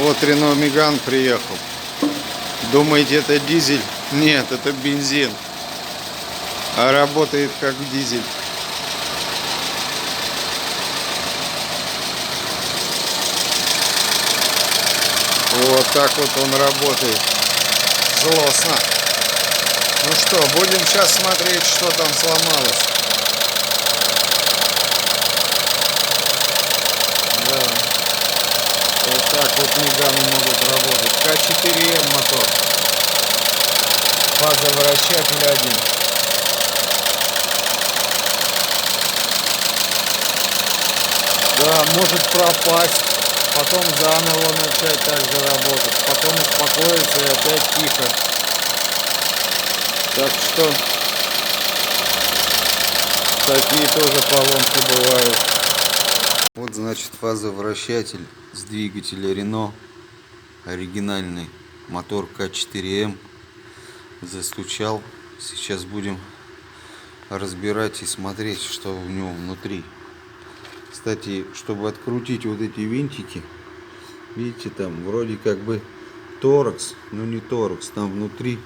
Вот Рено Меган приехал. Думаете, это дизель? Нет, это бензин. А работает как дизель. Вот так вот он работает. Злостно. Ну что, будем сейчас смотреть, что там сломалось. Да. Вот так вот Меганы могут работать. К4М мотор. Фазовращатель 1. Да, может пропасть. Потом заново начать также работать. Потом успокоиться и опять тихо. Так что такие тоже поломки бывают. Вот, значит, фазовращатель с двигателя Рено. Оригинальный мотор К4М. Застучал. Сейчас будем разбирать и смотреть, что у него внутри. Кстати, чтобы открутить вот эти винтики, видите, там вроде как бы торакс, но не торакс, там внутри.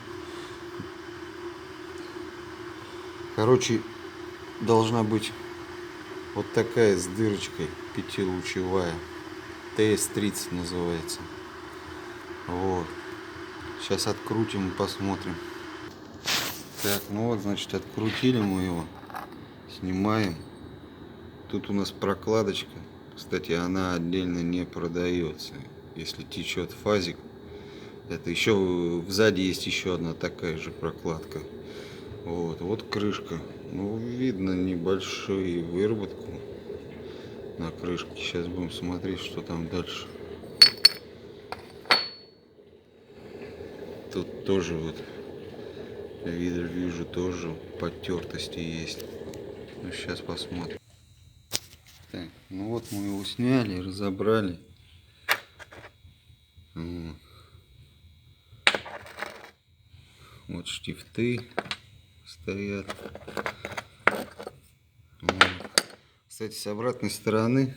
Короче, должна быть вот такая с дырочкой, пятилучевая. ТС-30 называется. Вот. Сейчас открутим и посмотрим. Так, ну вот, значит, открутили мы его. Снимаем. Тут у нас прокладочка. Кстати, она отдельно не продается. Если течет фазик. Это еще сзади есть еще одна такая же прокладка. Вот крышка. Ну, видно небольшую выработку на крышке. Сейчас будем смотреть, что там дальше. Тут тоже вот вижу тоже потертости есть. Ну, сейчас посмотрим. Так, ну вот мы его сняли, разобрали. Вот штифты стоят. Кстати, с обратной стороны,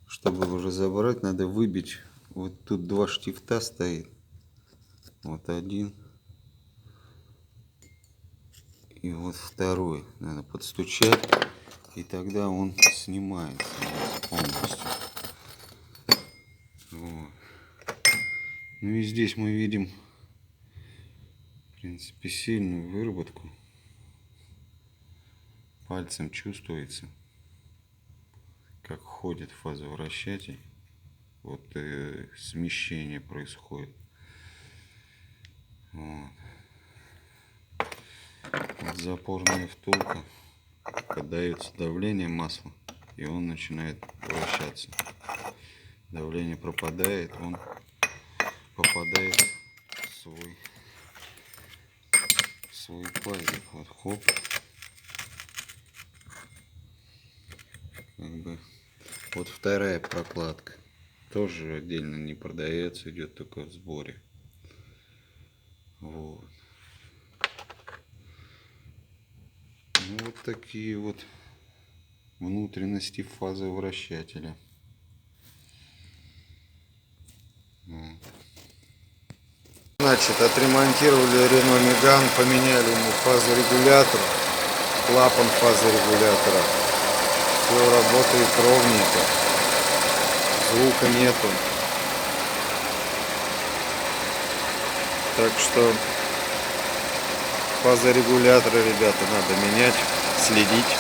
чтобы его разобрать, надо выбить. Вот тут два штифта стоит. Вот один. И вот второй. Надо подстучать. И тогда он снимается полностью. Вот. Ну и здесь мы видим, в принципе, сильную выработку. Пальцем чувствуется, как ходит фазовращатель. Вот смещение происходит. Вот. Вот запорная втулка. Поддается давление масла, и он начинает вращаться. Давление пропадает, он попадает в свой пазик. Вот хоп. Как бы. Вот вторая прокладка. Тоже отдельно не продается, идет только в сборе. Вот. Ну, вот такие вот внутренности фазовращателя. Вот. Значит, отремонтировали Рено Меган, поменяли ему фазорегулятор, клапан фазорегулятора. Все работает ровненько, звука нету. Так что фазорегуляторы, ребята, надо менять, следить.